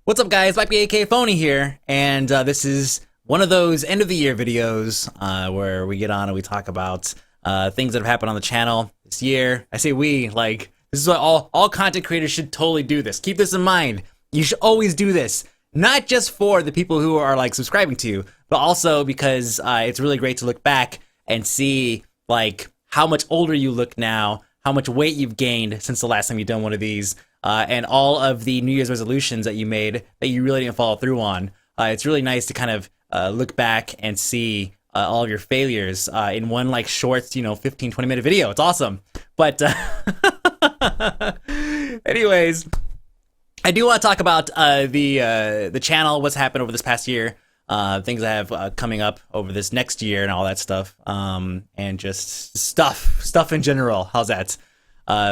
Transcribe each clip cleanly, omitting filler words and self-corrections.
What's up, guys? Might be AK Phony here, and this is one of those end of the year videos where we get on and we talk about things that have happened on the channel this year. I say we, like, this is what all content creators should totally do this. Keep this in mind. You should always do this, not just for the people who are like subscribing to you, but also because it's really great to look back and see like how much older you look now, how much weight you've gained since the last time you've done one of these. And all of the New Year's resolutions that you made that you really didn't follow through on. It's really nice to kind of look back and see all of your failures in one like short, 15, 20-minute video. It's awesome. But anyways, I do want to talk about the channel, what's happened over this past year, things I have coming up over this next year and all that stuff, and just stuff in general. How's that?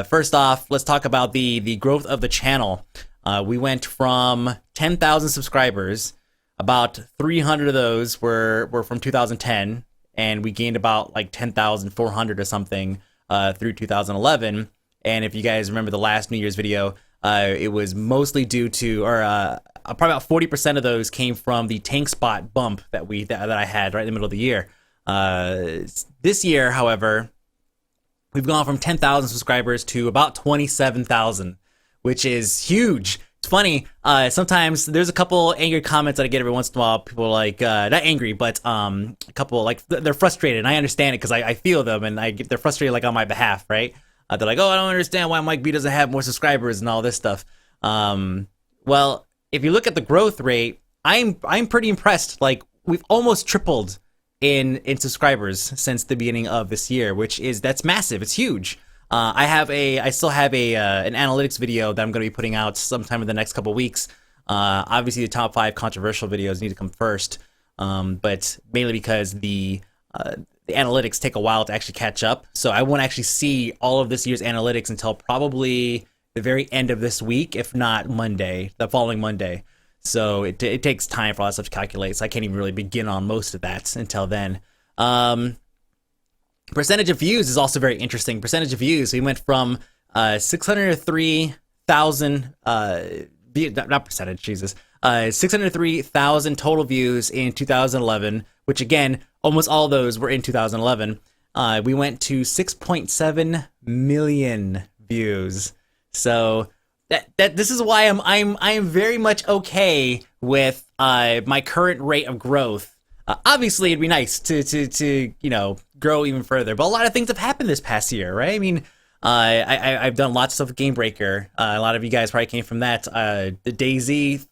First off, let's talk about the growth of the channel. We went from 10,000 subscribers. About 300 of those were from 2010, and we gained about like 10,400 or something through 2011. And if you guys remember the last New Year's video, it was mostly due to, or probably about 40% of those came from the tank spot bump that I had right in the middle of the year. This year, however, we've gone from 10,000 subscribers to about 27,000, which is huge. It's funny, sometimes there's a couple angry comments that I get every once in a while. People are like, not angry, but a couple, like, they're frustrated, and I understand it because I feel them, and they're frustrated, like, on my behalf, right? They're like, oh, I don't understand why Mike B doesn't have more subscribers and all this stuff. Well, if you look at the growth rate, I'm pretty impressed. Like, we've almost tripled in subscribers since the beginning of this year, that's massive. It's huge. I still have an analytics video that I'm going to be putting out sometime in the next couple weeks. Obviously the top 5 controversial videos need to come first. But mainly because the analytics take a while to actually catch up. So I won't actually see all of this year's analytics until probably the very end of this week, if not Monday, the following Monday. So it takes time for all that stuff to calculate, so I can't even really begin on most of that until then. Percentage of views is also very interesting. Percentage of views, we went from 603,000, not percentage, Jesus, 603,000 total views in 2011, which again, almost all of those were in 2011. We went to 6.7 million views. So this is why I'm very much okay with my current rate of growth. Obviously, it'd be nice to grow even further, but a lot of things have happened this past year, right? I mean, I've done lots of stuff with Game Breaker. A lot of you guys probably came from that. The DayZ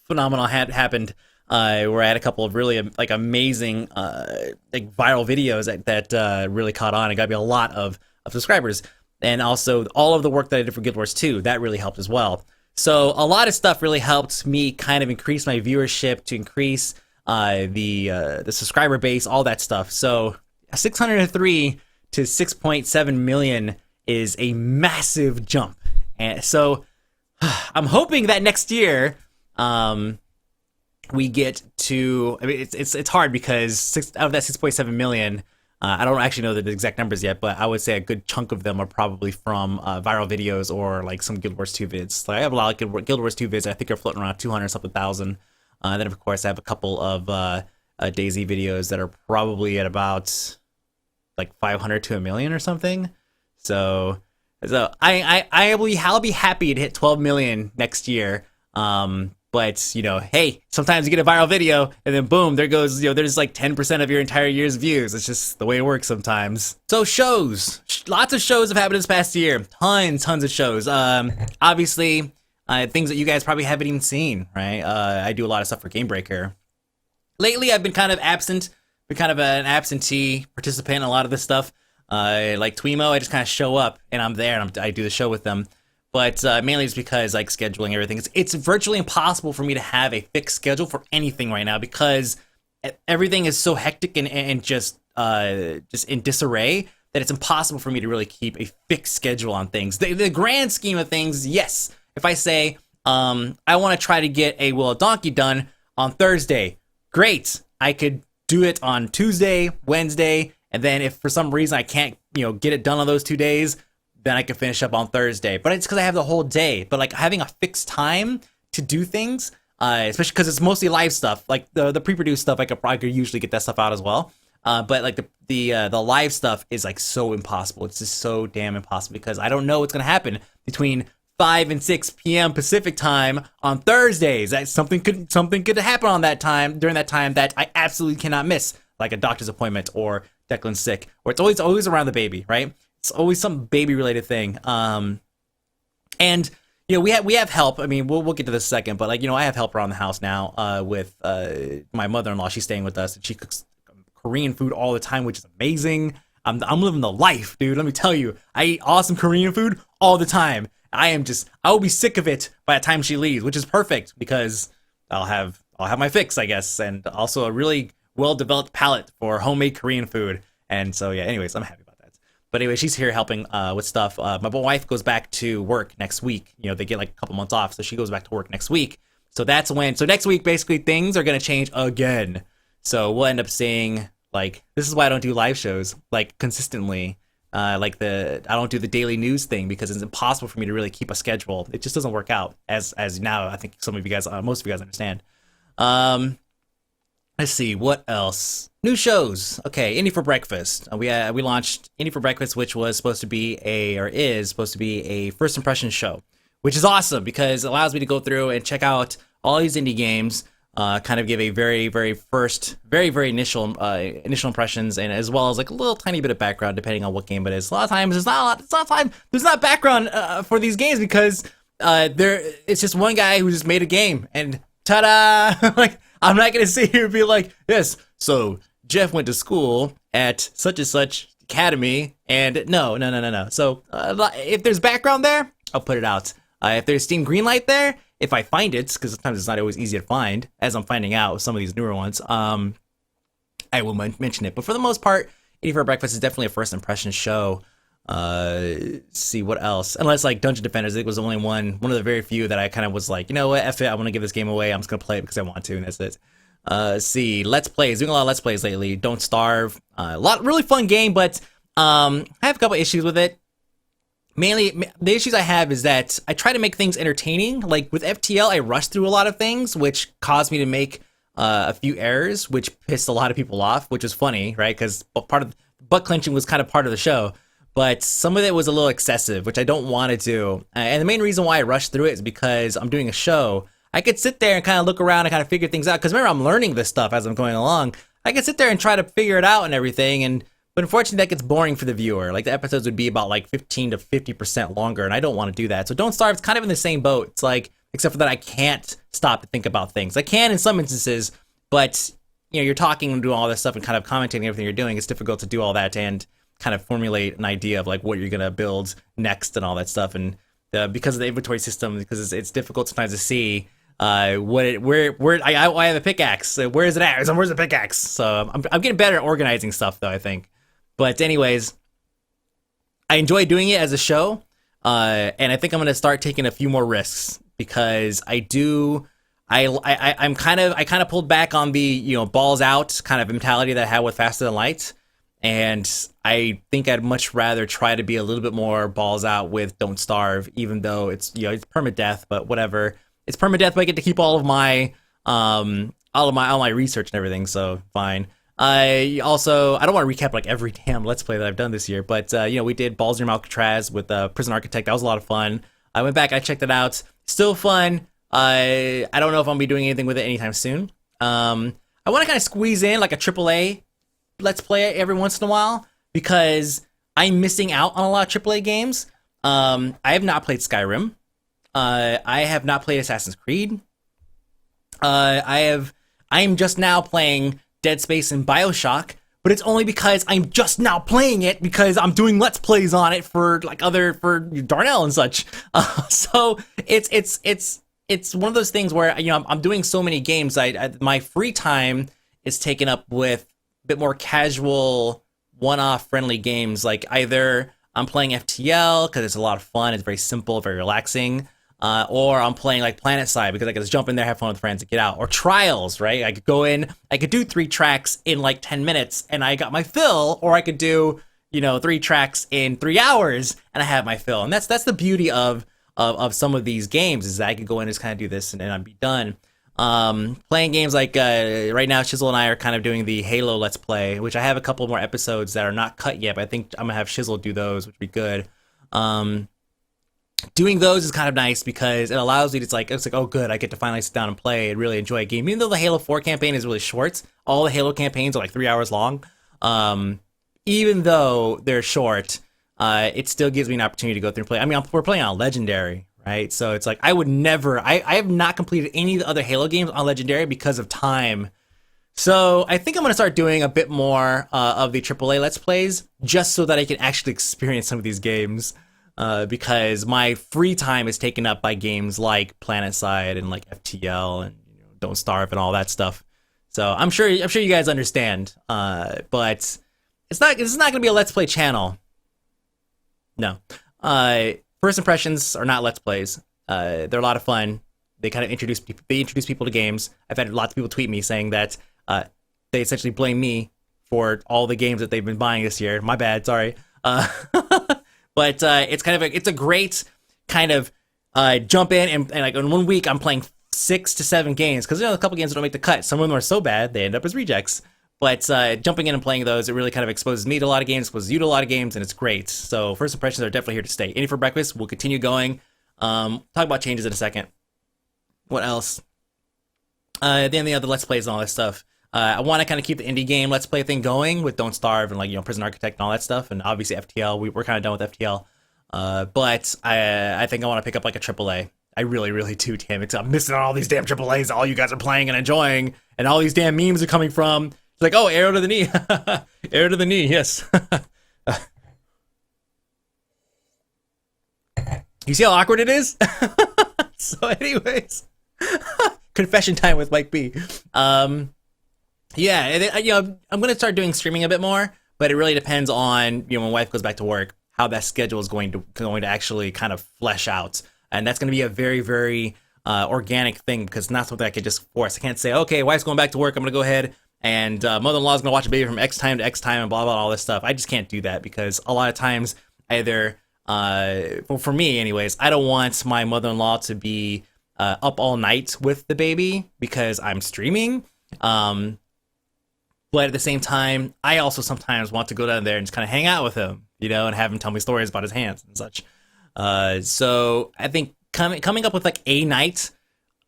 phenomenon happened, where I had a couple of really like amazing like viral videos that really caught on and got me a lot of subscribers. And also all of the work that I did for Guild Wars 2, that really helped as well. So a lot of stuff really helped me kind of increase my viewership, to increase the subscriber base, all that stuff. So 603 to 6.7 million is a massive jump. And so I'm hoping that next year we get to, I mean, it's hard because out of that 6.7 million, I don't actually know the exact numbers yet, but I would say a good chunk of them are probably from viral videos or like some Guild Wars 2 vids. Like I have a lot of Guild Wars 2 vids I think are floating around 200 something thousand. Then of course I have a couple of DayZ videos that are probably at about like 500 to a million or something. So I'll be happy to hit 12 million next year. But hey, sometimes you get a viral video and then boom, there goes, there's like 10% of your entire year's views. It's just the way it works sometimes. So shows, lots of shows have happened this past year. Tons of shows. Obviously, things that you guys probably haven't even seen, right? I do a lot of stuff for Game Breaker. Lately, I've been kind of absent, been kind of an absentee participant in a lot of this stuff. Like Twemo, I just kind of show up and I'm there and I do the show with them. But mainly it's because like scheduling everything. It's virtually impossible for me to have a fixed schedule for anything right now because everything is so hectic and just in disarray that it's impossible for me to really keep a fixed schedule on things. The grand scheme of things, yes. If I say, I want to try to get a Will of Donkey done on Thursday, great. I could do it on Tuesday, Wednesday, and then if for some reason I can't, get it done on those 2 days, then I can finish up on Thursday. But it's because I have the whole day. But like having a fixed time to do things, especially because it's mostly live stuff. Like the pre-produced stuff, I could usually get that stuff out as well. But like the live stuff is like so impossible. It's just so damn impossible because I don't know what's gonna happen between 5 and 6 p.m. Pacific time on Thursdays. Something could happen on that time during that time that I absolutely cannot miss, like a doctor's appointment or Declan's sick, or it's always around the baby, right? It's always some baby related thing. And we have help. I mean, we'll get to this in a second, but like I have help around the house now with my mother-in-law. She's staying with us, and she cooks Korean food all the time, which is amazing. I'm living the life, dude. Let me tell you, I eat awesome Korean food all the time. I will be sick of it by the time she leaves, which is perfect because I'll have my fix, I guess, and also a really well-developed palate for homemade Korean food. And so, yeah, anyways, I'm happy about that. But anyway, she's here helping with stuff. My wife goes back to work next week. They get like a couple months off, so she goes back to work next week. So next week, basically, things are going to change again. So we'll end up seeing, like, this is why I don't do live shows, like, consistently. I don't do the daily news thing because it's impossible for me to really keep a schedule. It just doesn't work out as now. I think most of you guys understand. Let's see what else. New shows. Okay, Indie for Breakfast. We launched Indie for Breakfast, which is supposed to be a first impression show, which is awesome because it allows me to go through and check out all these indie games. Kind of give a very, very first, very, very initial impressions, and as well as like a little tiny bit of background depending on what game it is. A lot of times there's not background for these games because it's just one guy who just made a game and ta-da! Like, I'm not gonna sit here and be like, yes, so Jeff went to school at such and such academy, and no. So if there's background there, I'll put it out. If there's Steam Greenlight there, if I find it, because sometimes it's not always easy to find, as I'm finding out with some of these newer ones, I will mention it. But for the most part, Eating for Breakfast is definitely a first impression show. See what else? Unless like Dungeon Defenders, it was only one of the very few that I kind of was like, you know what, F it, I want to give this game away. I'm just gonna play it because I want to, and that's it. See, Let's Plays, doing a lot of Let's Plays lately. Don't Starve, really fun game, but I have a couple issues with it. Mainly, the issues I have is that I try to make things entertaining. Like with FTL, I rushed through a lot of things, which caused me to make a few errors, which pissed a lot of people off, which was funny, right? Because part of butt clenching was kind of part of the show, but some of it was a little excessive, which I don't want to do. And the main reason why I rushed through it is because I'm doing a show. I could sit there and kind of look around and kind of figure things out. Because remember, I'm learning this stuff as I'm going along. I could sit there and try to figure it out and everything, but unfortunately, that gets boring for the viewer. Like, the episodes would be about, like, 15 to 50% longer, and I don't want to do that. So Don't Starve is kind of in the same boat. It's like, except for that I can't stop to think about things. I can in some instances, but, you're talking and doing all this stuff and kind of commentating everything you're doing. It's difficult to do all that and kind of formulate an idea of, like, what you're going to build next and all that stuff. And because of the inventory system, because it's difficult sometimes to see I have a pickaxe. Where is it at? Where's the pickaxe? So I'm getting better at organizing stuff, though, I think. But anyways, I enjoy doing it as a show, and I think I'm gonna start taking a few more risks because I kind of pulled back on the balls out kind of mentality that I had with Faster Than Light, and I think I'd much rather try to be a little bit more balls out with Don't Starve, even though it's it's permadeath, but whatever. It's permadeath, but I get to keep all of my all my research and everything, so fine. I don't want to recap like every damn Let's Play that I've done this year, but we did Baldur's Alcatraz with Prison Architect. That was a lot of fun. I went back, I checked it out. Still fun. I don't know if I'm gonna be doing anything with it anytime soon. I want to kind of squeeze in like a AAA Let's Play every once in a while because I'm missing out on a lot of AAA games. I have not played Skyrim. I have not played Assassin's Creed. I'm just now playing Dead Space and BioShock, but it's only because I'm just now playing it because I'm doing Let's Plays on it for Darnell and such. So it's one of those things where I'm doing so many games. My free time is taken up with a bit more casual, one-off friendly games. Like either I'm playing FTL because it's a lot of fun, it's very simple, very relaxing. Or I'm playing like PlanetSide because I can just jump in there, have fun with friends, and get out. Or Trials, right? I could go in, I could do 3 tracks in like 10 minutes and I got my fill, or I could do, 3 tracks in 3 hours and I have my fill. And that's the beauty of of some of these games is that I could go in and just kind of do this and I'd be done. Playing games like right now, Shizzle and I are kind of doing the Halo Let's Play, which I have a couple more episodes that are not cut yet, but I think I'm gonna have Shizzle do those, which would be good. Doing those is kind of nice because it allows me to, it's like, oh good, I get to finally sit down and play and really enjoy a game. Even though the Halo 4 campaign is really short, all the Halo campaigns are like 3 hours long. Even though they're short, it still gives me an opportunity to go through and play. I mean, we're playing on Legendary, right? So it's like, I would never, I have not completed any of the other Halo games on Legendary because of time. So I think I'm going to start doing a bit more of the AAA Let's Plays just so that I can actually experience some of these games. Because my free time is taken up by games like PlanetSide and like FTL and Don't Starve and all that stuff. So I'm sure you guys understand. But it's not going to be a Let's Play channel. No. First impressions are not Let's Plays. They're a lot of fun. They kind of introduce people to games. I've had lots of people tweet me saying that they essentially blame me for all the games that they've been buying this year. My bad, sorry. But it's a great kind of jump in and like in 1 week I'm playing 6 to 7 games because a couple games don't make the cut. Some of them are so bad they end up as rejects. But jumping in and playing those, it really kind of exposes me to a lot of games, exposes you to a lot of games, and it's great. So first impressions are definitely here to stay. Indie for breakfast. We'll continue going. Talk about changes in a second. What else? Then the other Let's Plays and all that stuff. I want to kind of keep the indie game Let's Play thing going with Don't Starve and like Prison Architect and all that stuff, and obviously FTL. We're kind of done with FTL, but I think I want to pick up like a AAA. I really, really do. Damn it, I'm missing all these damn AAAs. All you guys are playing and enjoying, and all these damn memes are coming from. It's like, oh, arrow to the knee, arrow to the knee. Yes. You see how awkward it is? So, anyways, confession time with Mike B. Yeah, I'm gonna start doing streaming a bit more, but it really depends on when my wife goes back to work, how that schedule is going to actually kind of flesh out, and that's going to be a very, very organic thing because it's not something I could just force. I can't say, okay, wife's going back to work, I'm gonna go ahead and mother-in-law's gonna watch a baby from X time to X time and blah blah all this stuff. I just can't do that because a lot of times either for me anyways, I don't want my mother-in-law to be up all night with the baby because I'm streaming. But at the same time, I also sometimes want to go down there and just kind of hang out with him, and have him tell me stories about his hands and such. So I think coming up with like a night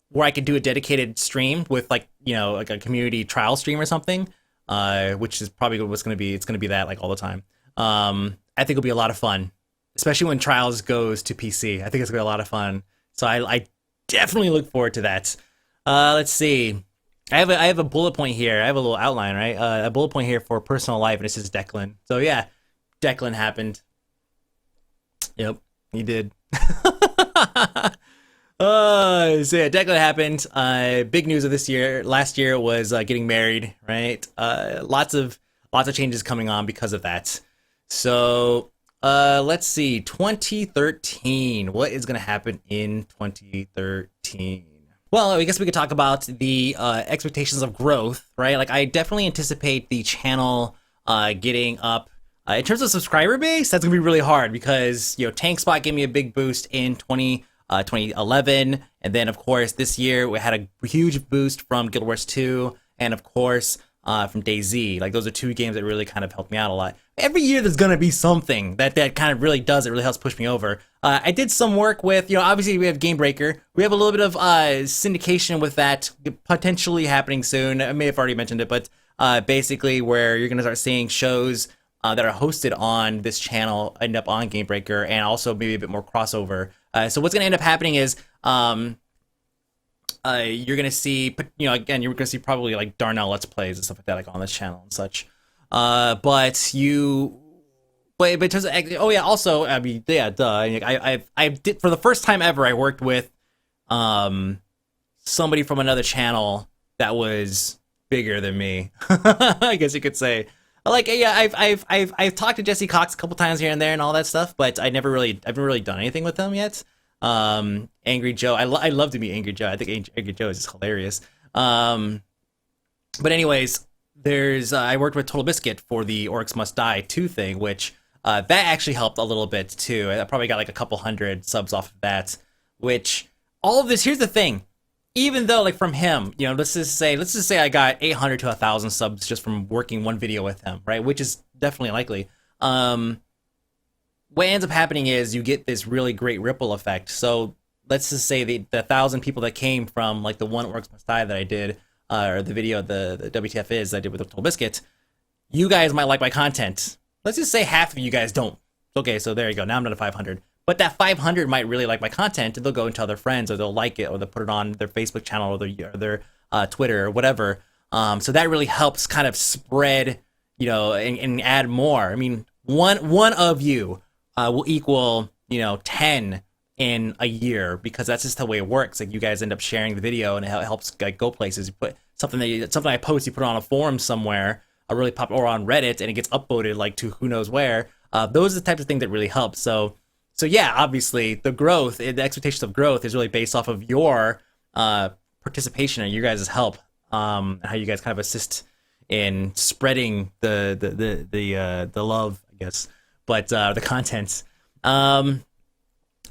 where I could do a dedicated stream with like a community trial stream or something, which is probably what's going to be. It's going to be that like all the time. I think it'll be a lot of fun, especially when Trials goes to PC. I think it's going to be a lot of fun. So I definitely look forward to that. Let's see. I have a bullet point here. I have a little outline, right? A bullet point here for personal life, and this is Declan. So yeah, Declan happened. Yep, he did. So yeah, Declan happened. Big news of this year. Last year was getting married, right? Lots of changes coming on because of that. So let's see. 2013. What is going to happen in 2013? Well, I guess we could talk about the expectations of growth, right? Like, I definitely anticipate the channel getting up. In terms of subscriber base, that's going to be really hard because, Tank Spot gave me a big boost in 2011. And then, of course, this year we had a huge boost from Guild Wars 2 and, of course, from DayZ. Like, those are two games that really kind of helped me out a lot. Every year there's going to be something that kind of really does. It really helps push me over. I did some work with, obviously we have Game Breaker. We have a little bit of syndication with that potentially happening soon. I may have already mentioned it, but basically where you're going to start seeing shows that are hosted on this channel end up on Game Breaker and also maybe a bit more crossover. So what's going to end up happening is you're going to see, again, you're going to see probably like Darnell Let's Plays and stuff like that, like on this channel and such. But in terms of, oh yeah, also, I mean, yeah, duh. I did, for the first time ever, I worked with, somebody from another channel that was bigger than me. I guess you could say. Like, yeah, I've talked to Jesse Cox a couple times here and there and all that stuff, but I've never really done anything with them yet. Angry Joe, I love to meet Angry Joe. I think Angry Joe is just hilarious. But anyways, there's I worked with Total Biscuit for the Orcs Must Die 2 thing, which That actually helped a little bit too. I probably got like a couple hundred subs off of that. Which all of this, here's the thing. Even though like from him, let's just say I got 800 to 1,000 subs just from working one video with him, right? Which is definitely likely. What ends up happening is you get this really great ripple effect. So let's just say the 1,000 people that came from like the One Orcs Must Die that I did, or the video, the WTF is that I did with the Total Biscuit, you guys might like my content. Let's just say half of you guys don't. Okay, so there you go. Now I'm down to 500. But that 500 might really like my content, and they'll go and tell their friends, or they'll like it, or they'll put it on their Facebook channel, or their Twitter, or whatever. So that really helps kind of spread, and add more. I mean, one of you will equal, 10 in a year, because that's just the way it works. Like, you guys end up sharing the video, and it helps like go places. You put something I post, you put it on a forum somewhere, really popular, or on Reddit, and it gets upvoted like to who knows where. Those are the types of things that really help. So yeah, obviously the growth, the expectations of growth is really based off of your participation and your guys' help, and how you guys kind of assist in spreading the love, I guess, but the content.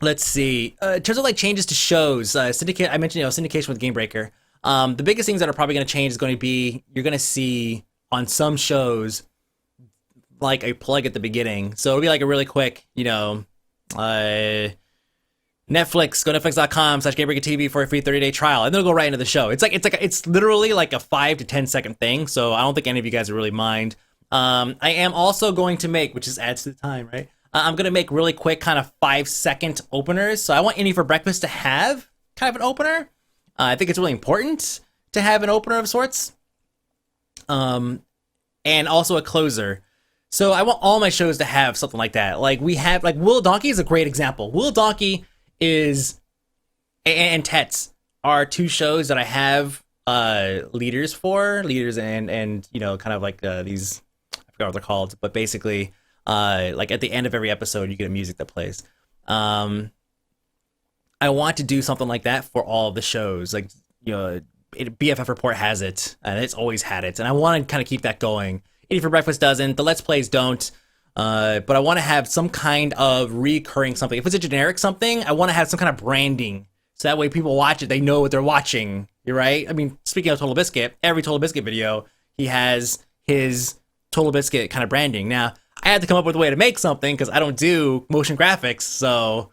Let's see. In terms of like changes to shows, syndicate. I mentioned syndication with Game Breaker. The biggest things that are probably going to change is going to be, you're going to see on some shows like a plug at the beginning. So it'll be like a really quick, Netflix, go to netflix.com/GameBreakerTV for a free 30-day trial, and they'll go right into the show. It's literally like a 5 to 10 second thing, so I don't think any of you guys will really mind. I am also going to make, which just adds to the time, right? I'm going to make really quick kind of 5-second openers. So I want Any for Breakfast to have kind of an opener. I think it's really important to have an opener of sorts. And also a closer. So I want all my shows to have something like that. Like we have, like Will Donkey is a great example. Will Donkey and Tets are two shows that I have leaders and kind of like these, I forgot what they're called, but basically like at the end of every episode you get a music that plays. I want to do something like that for all of the shows. Like, BFF Report has it, and it's always had it, and I want to kind of keep that going. Eating for Breakfast doesn't, the Let's Plays don't, but I want to have some kind of recurring something. If it's a generic something, I want to have some kind of branding, so that way people watch it, they know what they're watching. You're right? I mean, speaking of Total Biscuit, every Total Biscuit video, he has his Total Biscuit kind of branding. Now, I had to come up with a way to make something, because I don't do motion graphics, so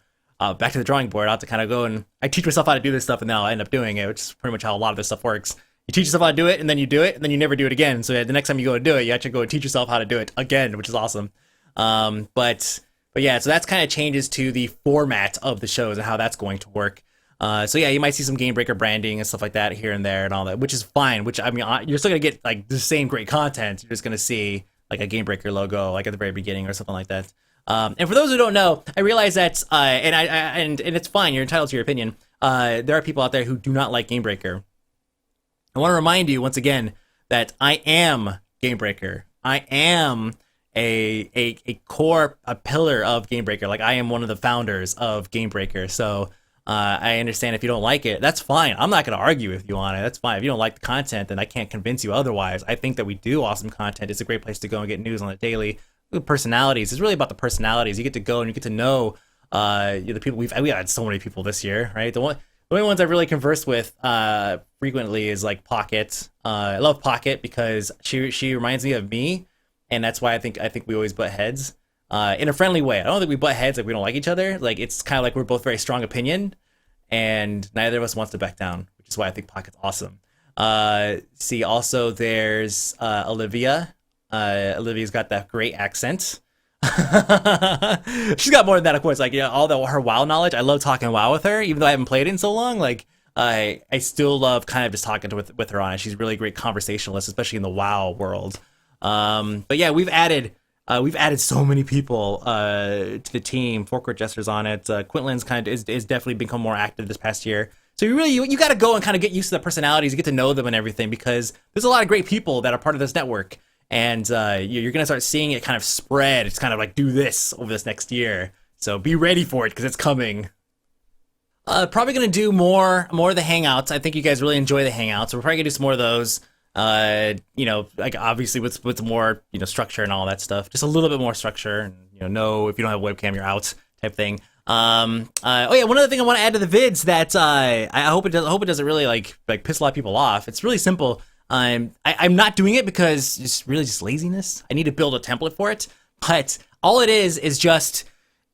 back to the drawing board. I'll have to kind of go and I teach myself how to do this stuff, and now I end up doing it, which is pretty much how a lot of this stuff works. You teach yourself how to do it, and then you do it, and then you never do it again. So the next time you go to do it, you actually go and teach yourself how to do it again, which is awesome. But yeah, so that's kind of changes to the format of the shows and how that's going to work. So yeah, you might see some Game Breaker branding and stuff like that here and there and all that, which is fine. Which, I mean, you're still gonna get like the same great content. You're just gonna see like a Game Breaker logo like at the very beginning or something like that. And for those who don't know, I realize that, and it's fine. You're entitled to your opinion. There are people out there who do not like Game Breaker. I want to remind you once again that I am Game Breaker. I am a pillar of Game Breaker. Like, I am one of the founders of Game Breaker. So I understand if you don't like it, that's fine. I'm not going to argue with you on it. That's fine. If you don't like the content, then I can't convince you otherwise. I think that we do awesome content. It's a great place to go and get news on a daily. Personalities. It's really about the personalities. You get to go and you get to know the people. We had so many people this year, right? The only ones I really conversed with frequently is like Pocket. I love Pocket because she reminds me of me, and that's why I think we always butt heads in a friendly way. I don't think we butt heads like we don't like each other. Like, it's kind of like we're both very strong opinion, and neither of us wants to back down, which is why I think Pocket's awesome. See, also there's Olivia. Olivia's got that great accent. She's got more than that, of course. Like, all her WoW knowledge. I love talking WoW with her, even though I haven't played it in so long. Like, I still love kind of just talking with her on it. She's a really great conversationalist, especially in the WoW world. But yeah, we've added so many people to the team. Forecourt Jester's on it. Quintlan's kind of is definitely become more active this past year. So you got to go and kind of get used to the personalities, you get to know them and everything, because there's a lot of great people that are part of this network. And you're going to start seeing it kind of spread. It's kind of like, do this over this next year. So be ready for it, because it's coming. Probably going to do more of the Hangouts. I think you guys really enjoy the Hangouts. So we're probably going to do some more of those. Like, obviously with more, structure and all that stuff. Just a little bit more structure, and, no, if you don't have a webcam, you're out type thing. Oh yeah, one other thing I want to add to the vids that I hope I hope it doesn't really like piss a lot of people off. It's really simple. I'm not doing it because it's really just laziness. I need to build a template for it, but all it is just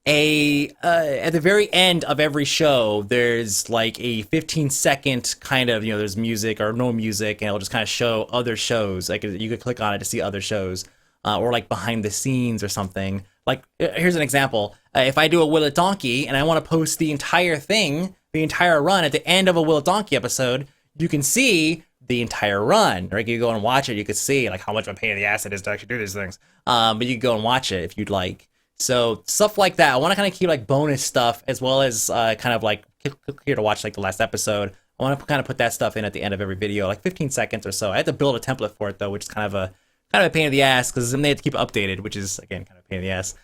at the very end of every show, there's like a 15-second kind of, there's music or no music, and it'll just kind of show other shows. Like you could click on it to see other shows, or like behind the scenes or something. Like here's an example. If I do a Will It Donkey and I want to post the entire thing, the entire run at the end of a Will It Donkey episode, you can see the entire run. Right? You go and watch it, you could see like how much of a pain in the ass it is to actually do these things. But you can go and watch it if you'd like. So stuff like that. I want to kind of keep like bonus stuff as well as kind of like click here to watch like the last episode. I want to kind of put that stuff in at the end of every video, like 15 seconds or so. I had to build a template for it though, which is kind of a pain in the ass because then they have to keep it updated, which is again kind of a pain in the ass.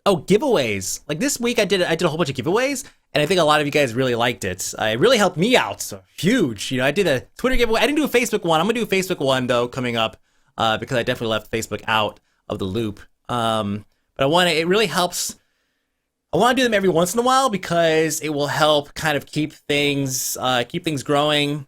Giveaways. Like this week I did a whole bunch of giveaways, and I think a lot of you guys really liked it. It really helped me out. So huge. I did a Twitter giveaway. I didn't do a Facebook one. I'm gonna do a Facebook one though coming up because I definitely left Facebook out of the loop. But it really helps. I want to do them every once in a while because it will help kind of keep things growing.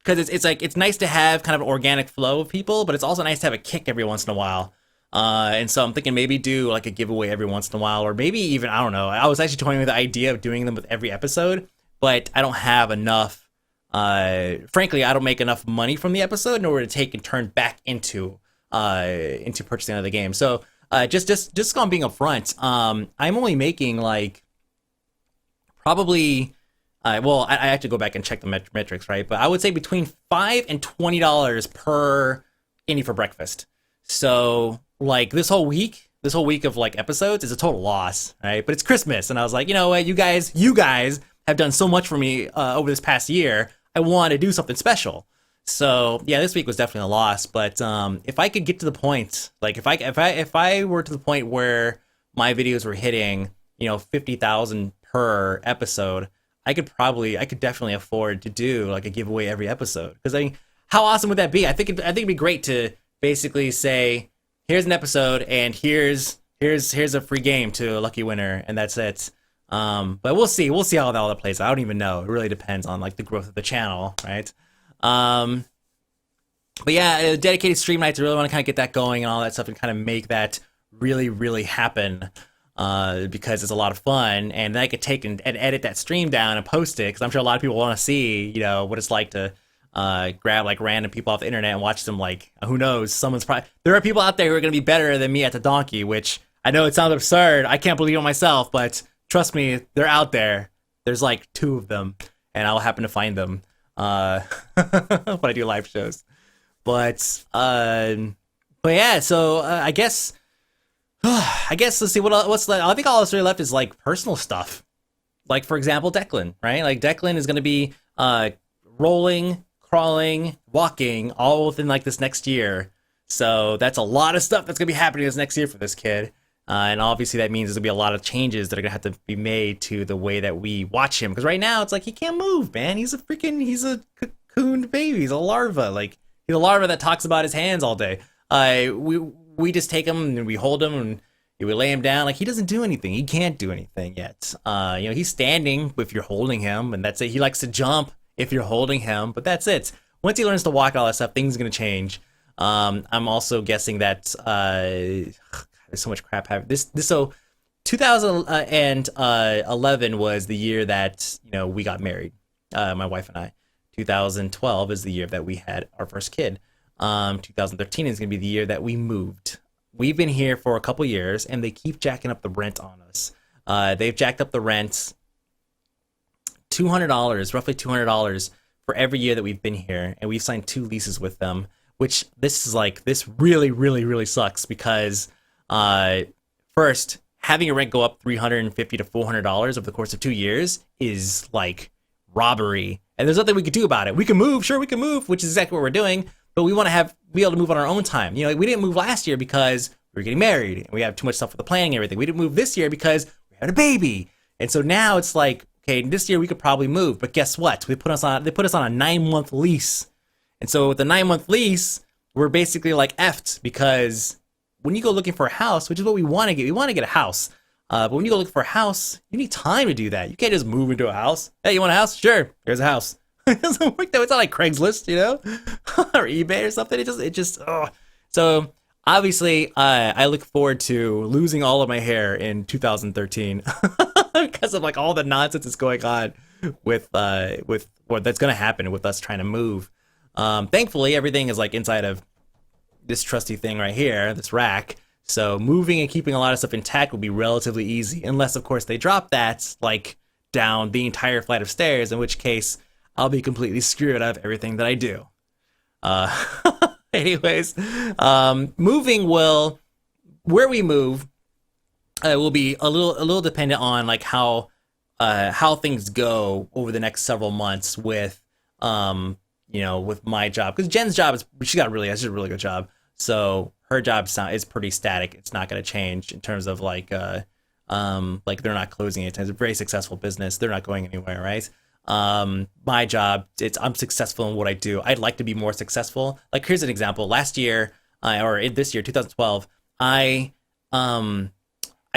Because it's nice to have kind of an organic flow of people, but it's also nice to have a kick every once in a while. And so I'm thinking maybe do like a giveaway every once in a while, or maybe even, I don't know. I was actually toying with the idea of doing them with every episode, but I don't have enough. Frankly, I don't make enough money from the episode in order to take and turn back into purchasing another game. So just on being upfront, I'm only making like probably. I have to go back and check the metrics, right? But I would say between $5 and $20 per indie for breakfast. So like this whole week of like episodes is a total loss, right? But it's Christmas, and I was like, you know what, you guys have done so much for me over this past year. I want to do something special. So yeah, this week was definitely a loss. But if I could get to the point, like if I were to the point where my videos were hitting 50,000 per episode, I could definitely afford to do like a giveaway every episode. Because I mean, how awesome would that be? I think it'd be great to basically say, here's an episode and here's a free game to a lucky winner, and that's it. But we'll see how all that plays out. I don't even know. It really depends on like the growth of the channel, right? But yeah, dedicated stream nights. I really want to kind of get that going and all that stuff, and kind of make that really, really happen. Because it's a lot of fun, and then I could take and edit that stream down and post it, because I'm sure a lot of people want to see, what it's like to grab like random people off the internet and watch them. Like, who knows? There are people out there who are going to be better than me at the donkey, which I know it sounds absurd. I can't believe it myself, but trust me, they're out there. There's like 2 of them, and I'll happen to find them when I do live shows. But yeah, so I guess let's see what's left. I think all that's really left is like personal stuff. Like for example, Declan, right? Like Declan is going to be rolling, crawling, walking all within like this next year. So that's a lot of stuff that's going to be happening this next year for this kid. And obviously that means there's going to be a lot of changes that are going to have to be made to the way that we watch him. Because right now it's like he can't move, man. He's a cocooned baby. He's a larva. Like he's a larva that talks about his hands all day. We just take him and we hold him and we lay him down. Like he doesn't do anything. He can't do anything yet. He's standing if you're holding him, and that's it. He likes to jump if you're holding him, but that's it. Once he learns to walk and all that stuff, things are gonna change. I'm also guessing that there's so much crap happening. So 2011 was the year that we got married, my wife and I. 2012 is the year that we had our first kid. 2013 is going to be the year that we moved. We've been here for a couple years, and they keep jacking up the rent on us. They've jacked up the rent $200, roughly $200 for every year that we've been here, and we've signed 2 leases with them, which this really, really, really sucks because first, having a rent go up $350 to $400 over the course of 2 years is like robbery, and there's nothing we could do about it. We can move, sure, we can move, which is exactly what we're doing. But we want to be able to move on our own time. We didn't move last year because we were getting married and we have too much stuff for the planning and everything. We didn't move this year because we had a baby. And so now it's like, okay, this year we could probably move. But guess what? They put us on a 9-month lease. And so with the 9-month lease, we're basically like effed because when you go looking for a house, which is what we want to get a house. But when you go look for a house, you need time to do that. You can't just move into a house. Hey, you want a house? Sure, here's a house. It doesn't work that way. It's not like Craigslist, you know, or eBay or something. So obviously, I look forward to losing all of my hair in 2013 because of like all the nonsense that's going on with what that's gonna happen with us trying to move. Thankfully, everything is like inside of this trusty thing right here, this rack. So moving and keeping a lot of stuff intact will be relatively easy, unless of course they drop that like down the entire flight of stairs, in which case I'll be completely screwed out of everything that I do. Uh, anyways, moving will where we move will be a little dependent on like how things go over the next several months with with my job, because Jen's job is she's a really good job. So her job is pretty static. It's not going to change in terms of like they're not closing it. It's a very successful business. They're not going anywhere, right? My job, I'm successful in what I do. I'd like to be more successful. Like here's an example. Last year, this year, 2012, I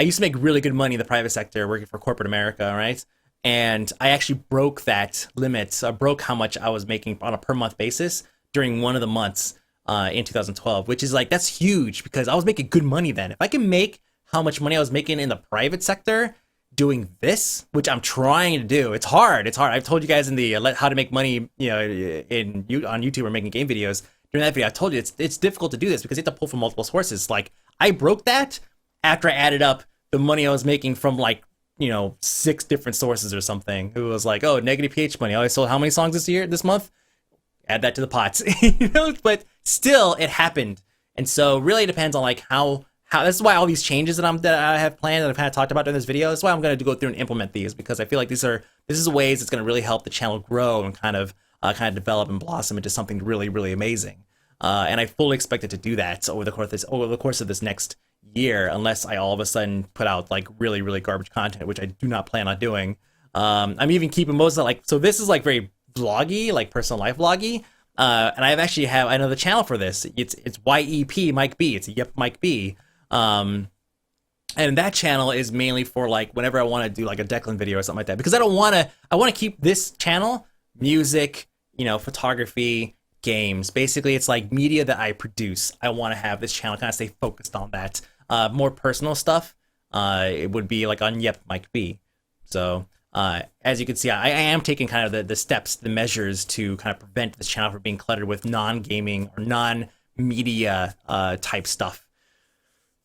used to make really good money in the private sector working for corporate America, right? And I actually broke that limit. I broke how much I was making on a per month basis during one of the months in 2012, which is like, that's huge because I was making good money then. If I can make how much money I was making in the private sector doing this, which I'm trying to do, it's hard. I've told you guys in the how to make money, on YouTube or making game videos. During that video, I told you it's difficult to do this because you have to pull from multiple sources. Like I broke that after I added up the money I was making from like 6 different sources or something. It was like, oh, negative PH money. Oh, I sold how many songs this month? Add that to the pots, But still, it happened, and so really it depends on like how. This is why all these changes that I have planned that I've kind of talked about during this video. That's why I'm going to go through and implement these, because I feel like this is ways that's going to really help the channel grow and kind of develop and blossom into something really, really amazing. And I fully expect it to do that over the course of this next year, unless I all of a sudden put out like really, really garbage content, which I do not plan on doing. I'm even keeping most of so this is like very vloggy, like personal life vloggy. And I know the channel for this. It's YEP Mike B. It's Yep Mike B. And that channel is mainly for like whenever I want to do like a Declan video or something like that, because I want to keep this channel music, photography, games. Basically, it's like media that I produce. I want to have this channel kind of stay focused on that. More personal stuff, it would be like on Yep Mike B. So as you can see, I am taking kind of the steps, the measures to kind of prevent this channel from being cluttered with non-gaming or non-media type stuff.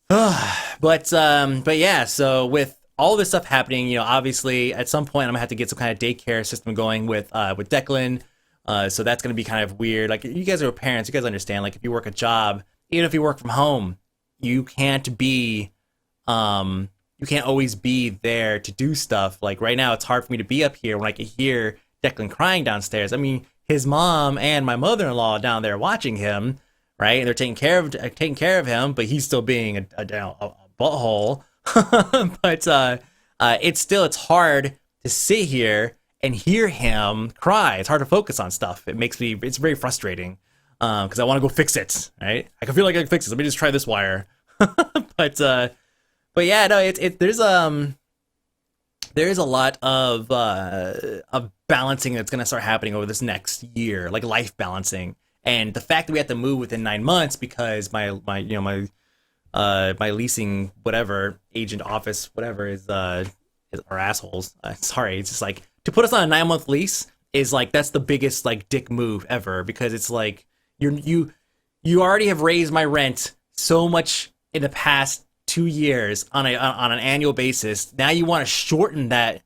But yeah, so with all this stuff happening, obviously at some point I'm gonna have to get some kind of daycare system going with Declan. So that's gonna be kind of weird. Like, you guys are parents, you guys understand. Like, if you work a job, even if you work from home, you can't always be there to do stuff. Like right now, it's hard for me to be up here when I can hear Declan crying downstairs. I mean, his mom and my mother-in-law down there watching him. Right, and they're taking care of him, but he's still being a butthole. But it's hard to sit here and hear him cry. It's hard to focus on stuff. It's very frustrating because I want to go fix it. Right, I can feel like I can fix it. Let me just try this wire. but yeah, no, there's a lot of balancing that's gonna start happening over this next year, like life balancing. And the fact that we have to move within 9 months because my leasing whatever agent office whatever is are assholes. Sorry, it's just like to put us on a 9-month lease is like that's the biggest like dick move ever, because it's like you already have raised my rent so much in the past 2 years on an annual basis. Now you want to shorten that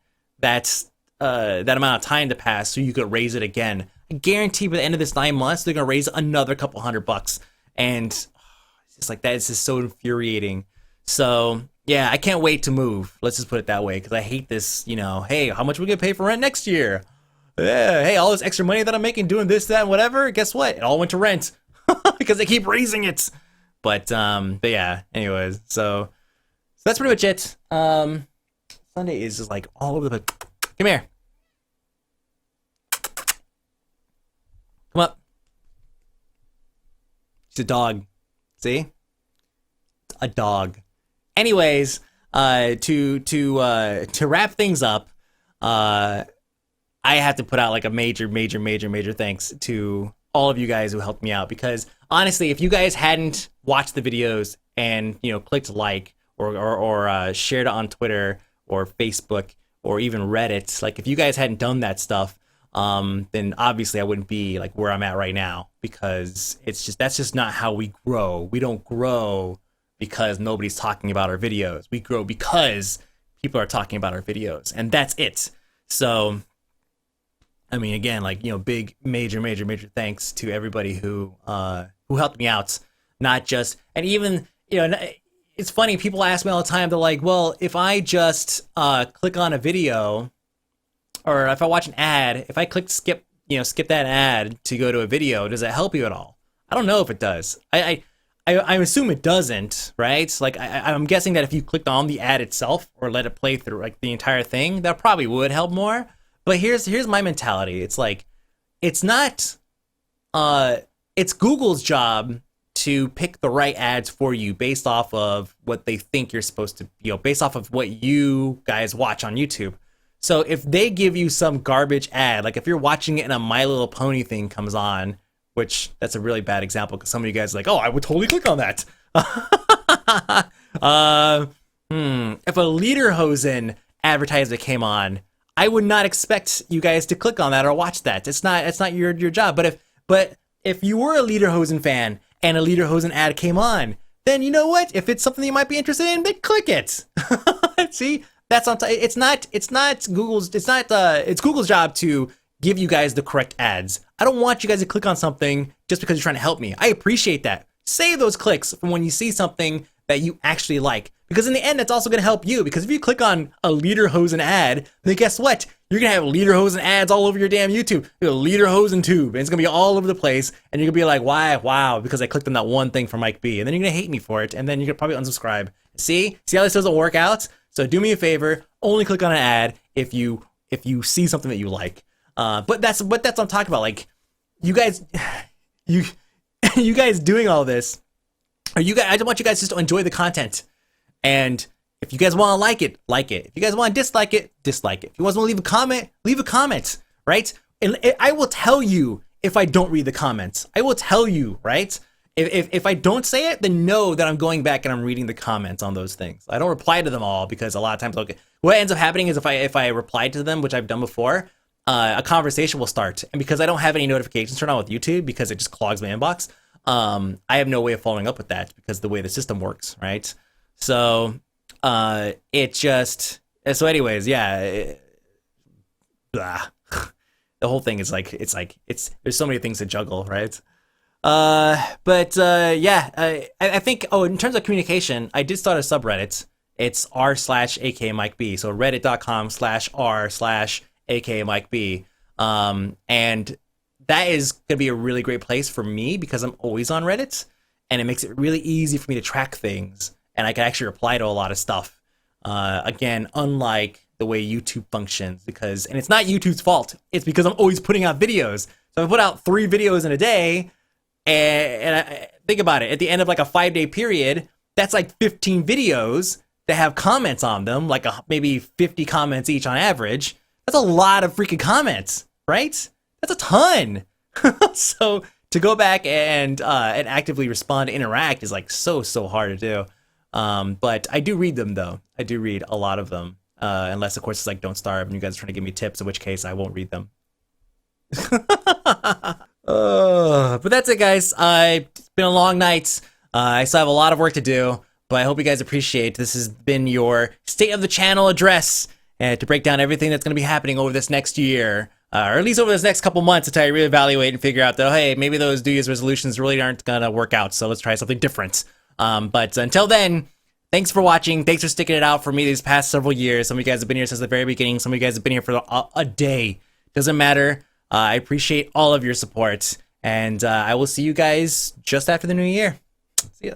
amount of time to pass so you could raise it again. I guarantee by the end of this 9 months, they're going to raise another couple $100. And it's just like that. It's just so infuriating. So, yeah, I can't wait to move. Let's just put it that way. Because I hate this, hey, how much are we going to pay for rent next year? Yeah, hey, all this extra money that I'm making doing this, that, and whatever, guess what? It all went to rent. Because they keep raising it. But yeah, anyways. So that's pretty much it. Sunday is just like all over the place. Come here. Come up. She's a dog. See? a dog. Anyways, to wrap things up, I have to put out like a major thanks to all of you guys who helped me out, because honestly, if you guys hadn't watched the videos and clicked like or shared it on Twitter or Facebook or even Reddit, like if you guys hadn't done that stuff, then obviously I wouldn't be like where I'm at right now, because that's just not how we grow. We don't grow because nobody's talking about our videos. We grow because people are talking about our videos, and that's it. So, I mean, again, like, big, major thanks to everybody who helped me out. Not just, and even, it's funny, people ask me all the time, they're like, well, if I just click on a video, or if I watch an ad, if I click skip that ad to go to a video, does that help you at all? I don't know if it does. I assume it doesn't, right? Like, I'm guessing that if you clicked on the ad itself or let it play through like the entire thing, that probably would help more. But here's my mentality. It's like, it's not, it's Google's job to pick the right ads for you based off of what they think you're supposed to, based off of what you guys watch on YouTube. So if they give you some garbage ad, like if you're watching it and a My Little Pony thing comes on, which that's a really bad example because some of you guys are like, oh, I would totally click on that. If a Lederhosen advertisement came on, I would not expect you guys to click on that or watch that. It's not your job. But if you were a Lederhosen fan and a Lederhosen ad came on, then you know what? If it's something you might be interested in, then click it. See, that's on. It's Google's job to give you guys the correct ads. I don't want you guys to click on something just because you're trying to help me. I appreciate that. Save those clicks from when you see something that you actually like, because in the end, that's also going to help you. Because if you click on a Lederhosen ad, then guess what? You're going to have Lederhosen ads all over your damn YouTube. You know, Lederhosen tube, and it's going to be all over the place. And you're going to be like, why? Wow, because I clicked on that one thing from Mike B. And then you're going to hate me for it. And then you're going to probably unsubscribe. See how this doesn't work out? So do me a favor, only click on an ad if you see something that you like. But that's what I'm talking about. Like, you guys, you guys doing all this, or you guys, I just want you guys just to enjoy the content. And if you guys want to like it, like it. If you guys want to dislike it, dislike it. If you guys want to leave a comment, right? And I will tell you if I don't read the comments. I will tell you, right? If I don't say it, then know that I'm going back and I'm reading the comments on those things. I don't reply to them all because a lot of times, okay, what ends up happening is if I reply to them, which I've done before, a conversation will start. And because I don't have any notifications turned on with YouTube because it just clogs my inbox, I have no way of following up with that because the way the system works, right? So anyways, yeah. Blah. The whole thing is there's so many things to juggle, right? Yeah, I think, in terms of communication, I did start a subreddit. It's r/AKMikeB. So reddit.com/r/AKMikeB. And that is going to be a really great place for me because I'm always on Reddit, and it makes it really easy for me to track things, and I can actually reply to a lot of stuff. Again, unlike the way YouTube functions, and it's not YouTube's fault. It's because I'm always putting out videos. So if I put out 3 videos in a day, and I think about it, at the end of like a 5-day period, that's like 15 videos that have comments on them, like maybe 50 comments each on average. That's a lot of freaking comments, right? That's a ton. So to go back and actively respond, interact is like so hard to do. But I do read them though. I do read a lot of them. Unless of course it's like Don't Starve and you guys are trying to give me tips, in which case I won't read them. But that's it, guys. It's been a long night. I still have a lot of work to do, but I hope you guys appreciate. This has been your state of the channel address to break down everything that's going to be happening over this next year, or at least over this next couple months, until I reevaluate and figure out that, oh, hey, maybe those New Year's resolutions really aren't going to work out, so let's try something different. But until then, thanks for watching. Thanks for sticking it out for me these past several years. Some of you guys have been here since the very beginning. Some of you guys have been here for a day. Doesn't matter. I appreciate all of your support, and I will see you guys just after the new year. See ya.